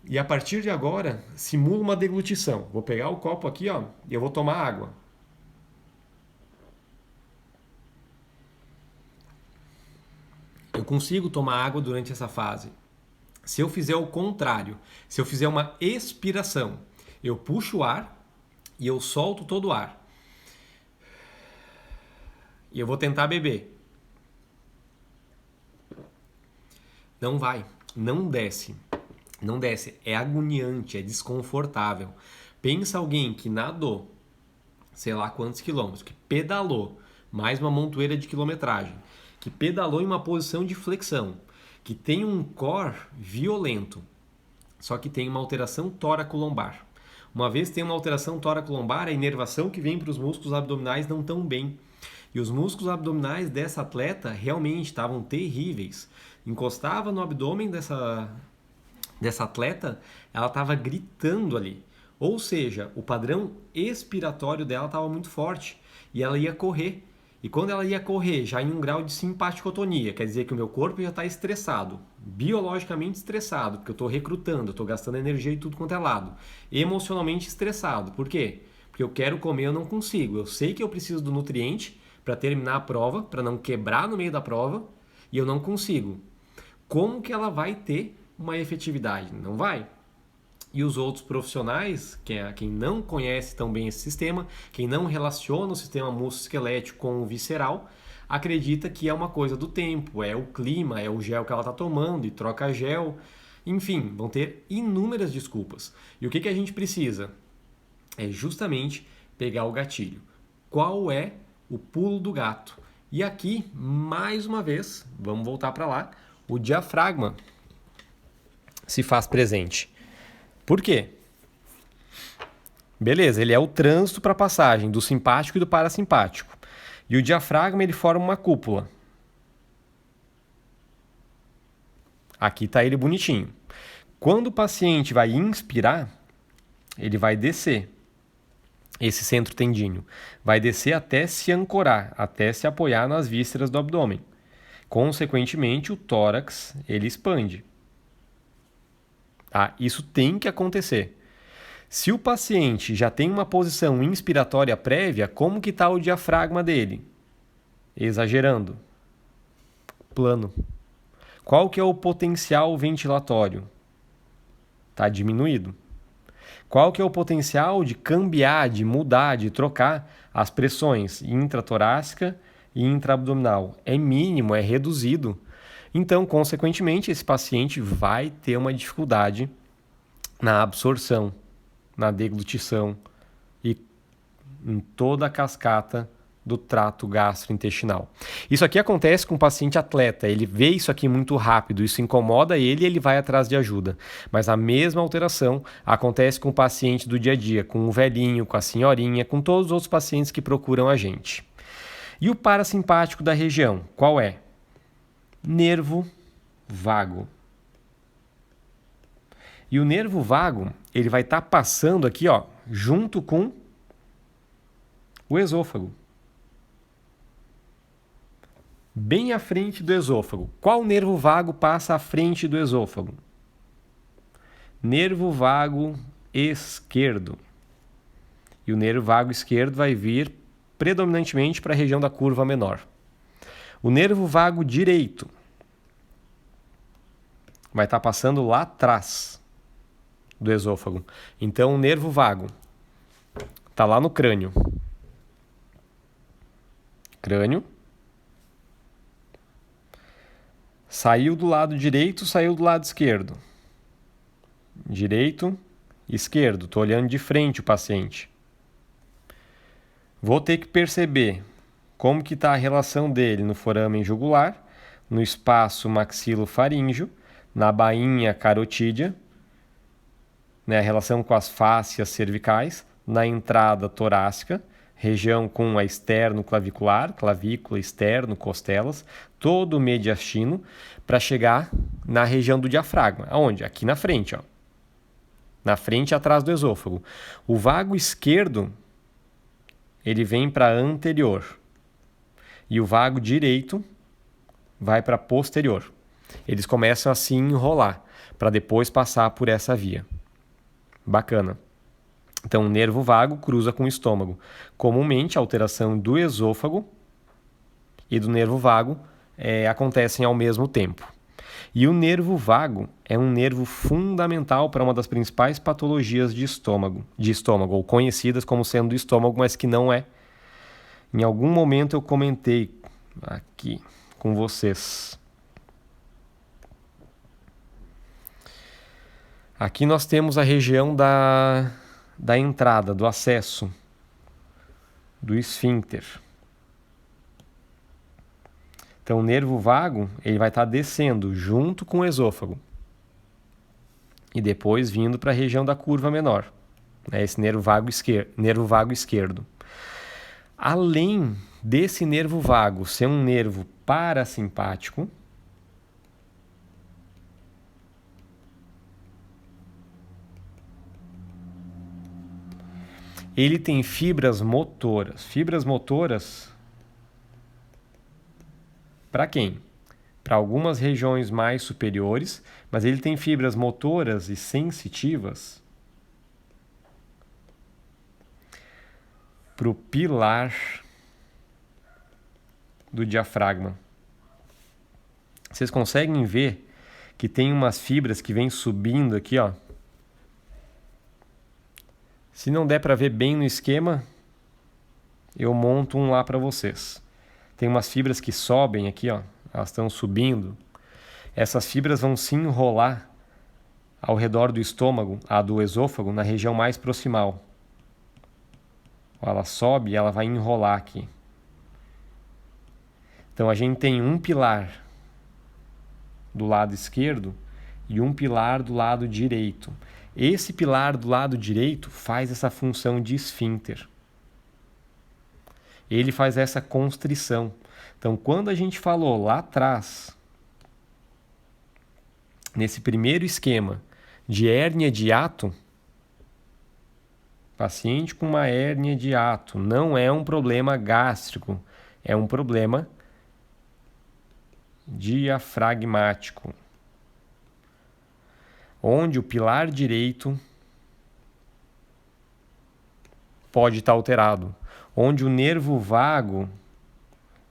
e a partir de agora simula uma deglutição. Vou pegar o copo aqui, ó, e eu vou tomar água. Eu consigo tomar água durante essa fase. Se eu fizer o contrário, se eu fizer uma expiração, eu puxo o ar e eu solto todo o ar. E eu vou tentar beber. Não vai, não desce. Não desce, é agoniante, é desconfortável. Pensa alguém que nadou, sei lá quantos quilômetros, que pedalou, mais uma montoeira de quilometragem, que pedalou em uma posição de flexão, que tem um core violento, só que tem uma alteração tóraco-lombar. Uma vez tem uma alteração tóraco-lombar, a inervação que vem para os músculos abdominais não tão bem. E os músculos abdominais dessa atleta realmente estavam terríveis. Encostava no abdômen dessa atleta, ela estava gritando ali. Ou seja, o padrão expiratório dela estava muito forte e ela ia correr. E quando ela ia correr, já em um grau de simpaticotonia, quer dizer que o meu corpo já está estressado, biologicamente estressado, porque eu estou recrutando, eu estou gastando energia e tudo quanto é lado. Emocionalmente estressado. Por quê? Porque eu quero comer, eu não consigo. Eu sei que eu preciso do nutriente para terminar a prova, para não quebrar no meio da prova, e eu não consigo. Como que ela vai ter uma efetividade? Não vai. E os outros profissionais, quem não conhece tão bem esse sistema, quem não relaciona o sistema musculoesquelético com o visceral, acredita que é uma coisa do tempo, é o clima, é o gel que ela está tomando e troca gel. Enfim, vão ter inúmeras desculpas. E o que a gente precisa? É justamente pegar o gatilho. Qual é o pulo do gato? E aqui, mais uma vez, vamos voltar para lá, o diafragma se faz presente. Por quê? Beleza, ele é o trânsito para a passagem do simpático e do parasimpático. E o diafragma ele forma uma cúpula. Aqui está ele bonitinho. Quando o paciente vai inspirar, ele vai descer esse centro tendíneo. Vai descer até se ancorar, até se apoiar nas vísceras do abdômen. Consequentemente, o tórax ele expande. Tá? Isso tem que acontecer. Se o paciente já tem uma posição inspiratória prévia, como que está o diafragma dele? Exagerando. Plano. Qual que é o potencial ventilatório? Está diminuído. Qual que é o potencial de cambiar, de mudar, de trocar as pressões intratorácica e intraabdominal? É mínimo, é reduzido. Então, consequentemente, esse paciente vai ter uma dificuldade na absorção, na deglutição e em toda a cascata do trato gastrointestinal. Isso aqui acontece com o paciente atleta, ele vê isso aqui muito rápido, isso incomoda ele e ele vai atrás de ajuda. Mas a mesma alteração acontece com o paciente do dia a dia, com o velhinho, com a senhorinha, com todos os outros pacientes que procuram a gente. E o parasimpático da região, qual é? Nervo vago. E o nervo vago, ele vai estar passando aqui, ó, junto com o esôfago. Bem à frente do esôfago. Qual nervo vago passa à frente do esôfago? Nervo vago esquerdo. E o nervo vago esquerdo vai vir predominantemente para a região da curva menor. O nervo vago direito vai estar passando lá atrás do esôfago. Então, o nervo vago está lá no crânio. Crânio. Saiu do lado direito, saiu do lado esquerdo. Direito, esquerdo. Estou olhando de frente o paciente. Vou ter que perceber como que está a relação dele no foramen jugular, no espaço maxilofaríngeo, na bainha carotídea, né, a relação com as fáscias cervicais, na entrada torácica, região com a externo clavicular, clavícula, externo, costelas, todo o mediastino, para chegar na região do diafragma. Aonde? Aqui na frente, ó. Na frente e atrás do esôfago. O vago esquerdo, ele vem para anterior. E o vago direito vai para posterior. Eles começam a se enrolar, para depois passar por essa via. Bacana. Então, o nervo vago cruza com o estômago. Comumente, a alteração do esôfago e do nervo vago acontecem ao mesmo tempo. E o nervo vago é um nervo fundamental para uma das principais patologias de estômago, ou conhecidas como sendo do estômago, mas que não é. Em algum momento eu comentei aqui com vocês. Aqui nós temos a região da entrada, do acesso, do esfíncter. Então, o nervo vago ele vai estar descendo junto com o esôfago e depois vindo para a região da curva menor, né? Esse nervo vago esquerdo. Além desse nervo vago ser um nervo parasimpático, ele tem fibras motoras. Fibras motoras para quem? Para algumas regiões mais superiores, mas ele tem fibras motoras e sensitivas para o pilar do diafragma. Vocês conseguem ver que tem umas fibras que vêm subindo aqui, ó. Se não der para ver bem no esquema, eu monto um lá para vocês. Tem umas fibras que sobem aqui, ó. Elas estão subindo. Essas fibras vão se enrolar ao redor do estômago, do esôfago, na região mais proximal. Ela sobe e ela vai enrolar aqui. Então a gente tem um pilar do lado esquerdo e um pilar do lado direito. Esse pilar do lado direito faz essa função de esfíncter. Ele faz essa constrição. Então, quando a gente falou lá atrás, nesse primeiro esquema de hérnia de hiato, paciente com uma hérnia de hiato não é um problema gástrico, é um problema diafragmático, onde o pilar direito pode estar alterado, onde o nervo vago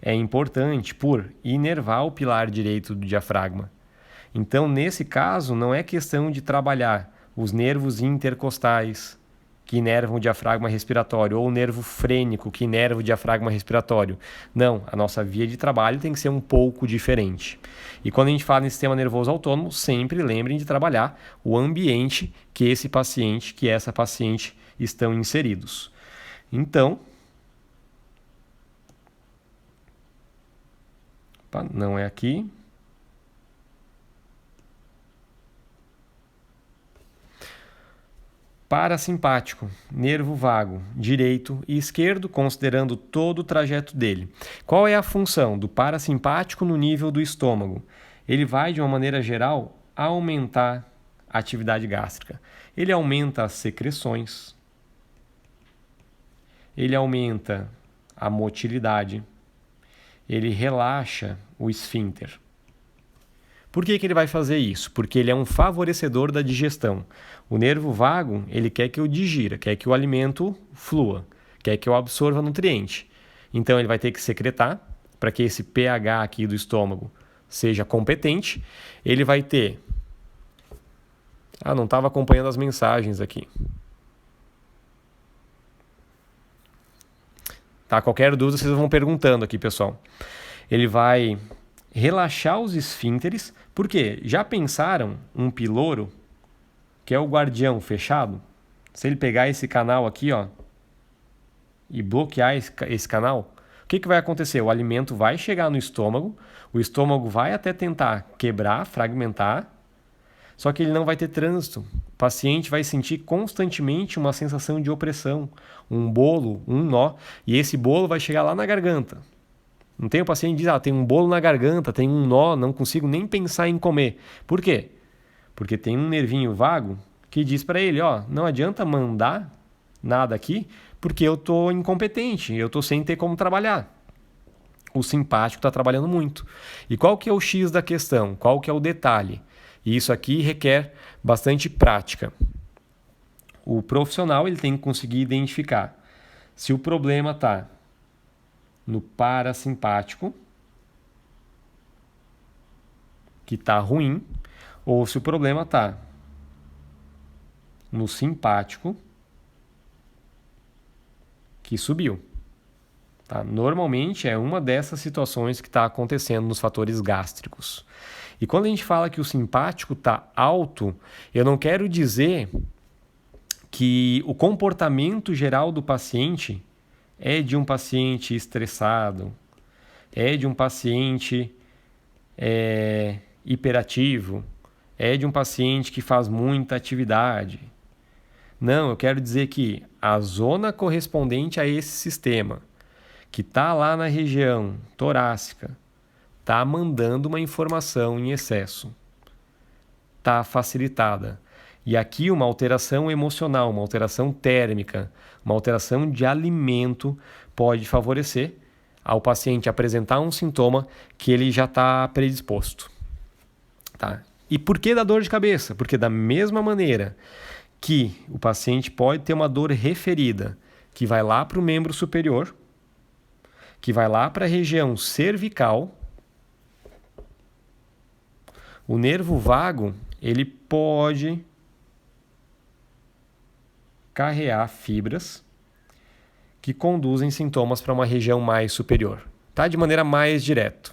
é importante por inervar o pilar direito do diafragma. Então, nesse caso, não é questão de trabalhar os nervos intercostais que inervam o diafragma respiratório ou o nervo frênico que inerva o diafragma respiratório. Não, a nossa via de trabalho tem que ser um pouco diferente. E quando a gente fala em sistema nervoso autônomo, sempre lembrem de trabalhar o ambiente que esse paciente, que essa paciente estão inseridos. Então, não é aqui. Parasimpático, nervo vago, direito e esquerdo, considerando todo o trajeto dele. Qual é a função do parasimpático no nível do estômago? Ele vai, de uma maneira geral, aumentar a atividade gástrica. Ele aumenta as secreções, ele aumenta a motilidade, ele relaxa o esfíncter. Por que ele vai fazer isso? Porque ele é um favorecedor da digestão. O nervo vago, ele quer que eu digira, quer que o alimento flua, quer que eu absorva nutriente. Então, ele vai ter que secretar para que esse pH aqui do estômago seja competente. Ele vai ter... não estava acompanhando as mensagens aqui. Tá, qualquer dúvida vocês vão perguntando aqui, pessoal. Ele vai relaxar os esfíncteres. Por quê? Já pensaram um piloro, que é o guardião fechado? Se ele pegar esse canal aqui, ó, e bloquear esse canal, o que vai acontecer? O alimento vai chegar no estômago, o estômago vai até tentar quebrar, fragmentar, Só que ele não vai ter trânsito. O paciente vai sentir constantemente uma sensação de opressão, um bolo, um nó, e esse bolo vai chegar lá na garganta. Não tem o paciente que diz, tem um bolo na garganta, tem um nó, não consigo nem pensar em comer. Por quê? Porque tem um nervinho vago que diz para ele, não adianta mandar nada aqui, porque eu estou incompetente, eu estou sem ter como trabalhar. O simpático está trabalhando muito. E qual que é o X da questão? Qual que é o detalhe? E isso aqui requer bastante prática. O profissional ele tem que conseguir identificar se o problema está no parasimpático, que está ruim, ou se o problema está no simpático, que subiu. Tá? Normalmente é uma dessas situações que está acontecendo nos fatores gástricos. E quando a gente fala que o simpático está alto, eu não quero dizer que o comportamento geral do paciente é de um paciente estressado, é de um paciente hiperativo, é de um paciente que faz muita atividade. Não, eu quero dizer que a zona correspondente a esse sistema, que está lá na região torácica, está mandando uma informação em excesso, está facilitada. E aqui uma alteração emocional, uma alteração térmica, uma alteração de alimento pode favorecer ao paciente apresentar um sintoma que ele já está predisposto. Tá? E por que da dor de cabeça? Porque da mesma maneira que o paciente pode ter uma dor referida, que vai lá para o membro superior, que vai lá para a região cervical, o nervo vago, ele pode carrear fibras que conduzem sintomas para uma região mais superior, tá? De maneira mais direta.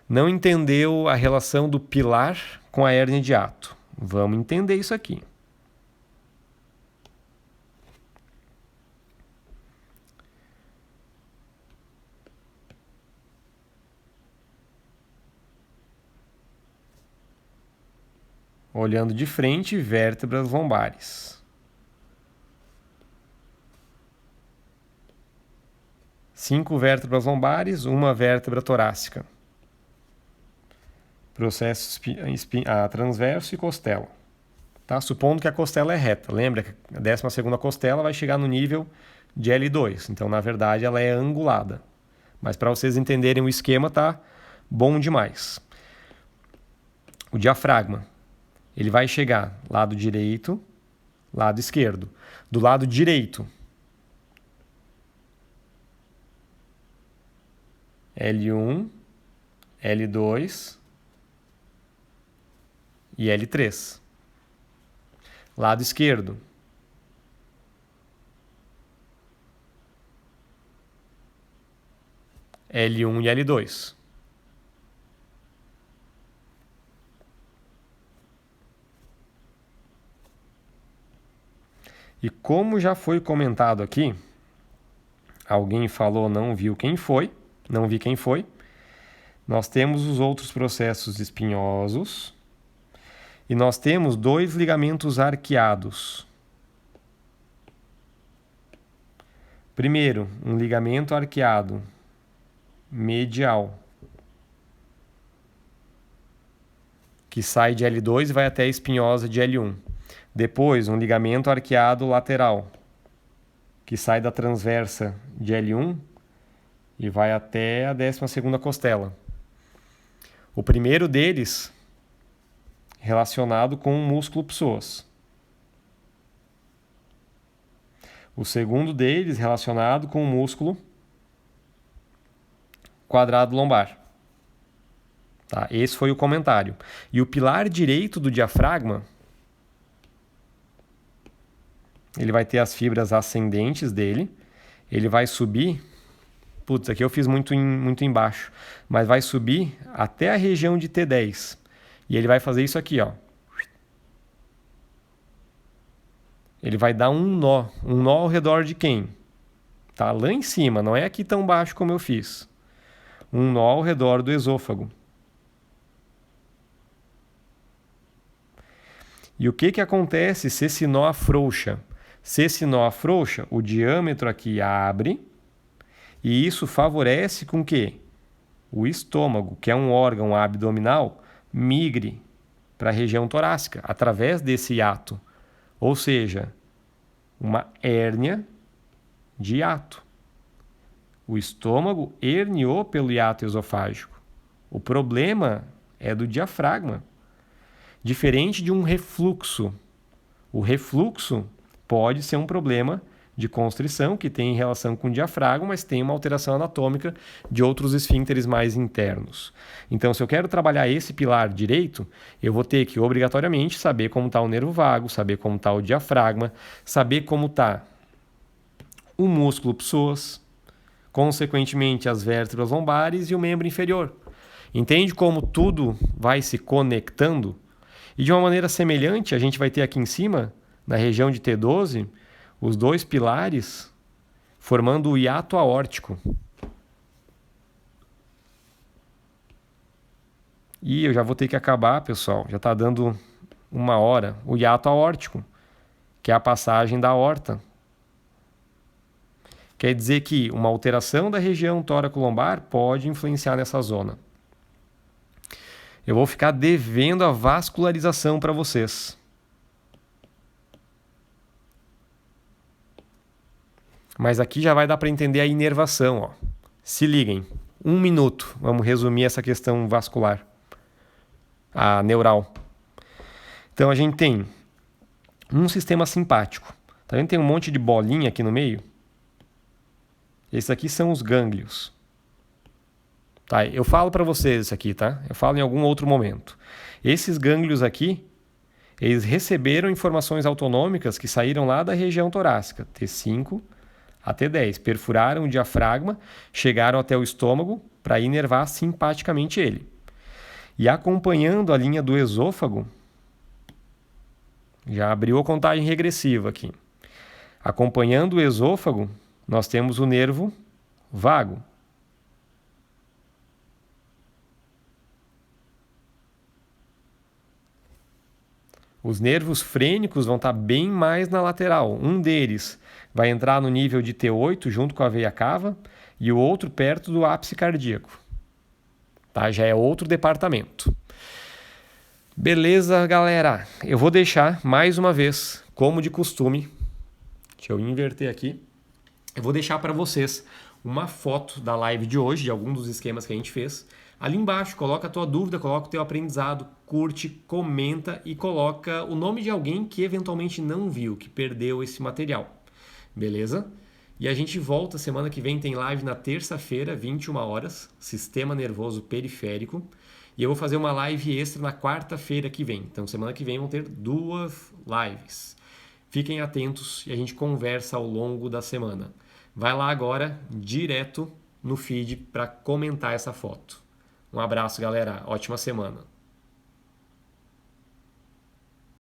Não entendeu a relação do pilar com a hérnia de hiato? Vamos entender isso aqui. Olhando de frente, vértebras lombares. 5 vértebras lombares, 1 vértebra torácica. Processo transverso e costela. Tá? Supondo que a costela é reta. Lembra que a 12ª costela vai chegar no nível de L2. Então, na verdade, ela é angulada. Mas para vocês entenderem o esquema, tá bom demais. O diafragma. Ele vai chegar lado direito, lado esquerdo. Do lado direito, L1, L2 e L3. Lado esquerdo, L1 e L2. E como já foi comentado aqui, alguém falou, não vi quem foi, nós temos os outros processos espinhosos e nós temos 2 ligamentos arqueados. Primeiro, um ligamento arqueado medial, que sai de L2 e vai até a espinhosa de L1. Depois, um ligamento arqueado lateral, que sai da transversa de L1 e vai até a 12ª costela. O primeiro deles relacionado com o músculo psoas. O segundo deles relacionado com o músculo quadrado lombar. Tá? Esse foi o comentário. E o pilar direito do diafragma, ele vai ter as fibras ascendentes dele, ele vai subir, aqui eu fiz muito embaixo, mas vai subir até a região de T10. E ele vai fazer isso aqui, Ele vai dar um nó ao redor de quem? Tá lá em cima, não é aqui tão baixo como eu fiz. Um nó ao redor do esôfago. E o que acontece se esse nó afrouxa? Se esse nó afrouxa, o diâmetro aqui abre e isso favorece com que o estômago, que é um órgão abdominal, migre para a região torácica através desse hiato. Ou seja, uma hérnia de hiato. O estômago herniou pelo hiato esofágico. O problema é do diafragma. Diferente de um refluxo. O refluxo pode ser um problema de constrição que tem relação com o diafragma, mas tem uma alteração anatômica de outros esfíncteres mais internos. Então, se eu quero trabalhar esse pilar direito, eu vou ter que obrigatoriamente saber como está o nervo vago, saber como está o diafragma, saber como está o músculo psoas, consequentemente as vértebras lombares e o membro inferior. Entende como tudo vai se conectando? E de uma maneira semelhante, a gente vai ter aqui em cima, na região de T12, os dois pilares formando o hiato aórtico. E eu já vou ter que acabar, pessoal. Já está dando 1 hora. O hiato aórtico, que é a passagem da aorta. Quer dizer que uma alteração da região tóraco-lombar pode influenciar nessa zona. Eu vou ficar devendo a vascularização para vocês. Mas aqui já vai dar para entender a inervação. Ó. Se liguem. 1 minuto. Vamos resumir essa questão vascular. A neural. Então a gente tem um sistema simpático. Tá vendo? Tem um monte de bolinha aqui no meio. Esses aqui são os gânglios. Tá? Eu falo para vocês isso aqui, tá? Eu falo em algum outro momento. Esses gânglios aqui, eles receberam informações autonômicas que saíram lá da região torácica, T5 a T10. Perfuraram o diafragma, chegaram até o estômago para inervar simpaticamente ele. E acompanhando a linha do esôfago, já abriu a contagem regressiva aqui. Acompanhando o esôfago, nós temos o nervo vago. Os nervos frênicos vão estar bem mais na lateral. Um deles vai entrar no nível de T8 junto com a veia cava e o outro perto do ápice cardíaco. Tá? Já é outro departamento. Beleza, galera? Eu vou deixar mais uma vez, como de costume, deixa eu inverter aqui, eu vou deixar para vocês uma foto da live de hoje, de algum dos esquemas que a gente fez. Ali embaixo, coloca a tua dúvida, coloca o teu aprendizado, curte, comenta e coloca o nome de alguém que eventualmente não viu, que perdeu esse material. Beleza? E a gente volta semana que vem, tem live na terça-feira, 21 horas, Sistema Nervoso Periférico. E eu vou fazer uma live extra na quarta-feira que vem. Então, semana que vem vão ter 2 lives. Fiquem atentos e a gente conversa ao longo da semana. Vai lá agora, direto no feed, para comentar essa foto. Um abraço, galera. Ótima semana.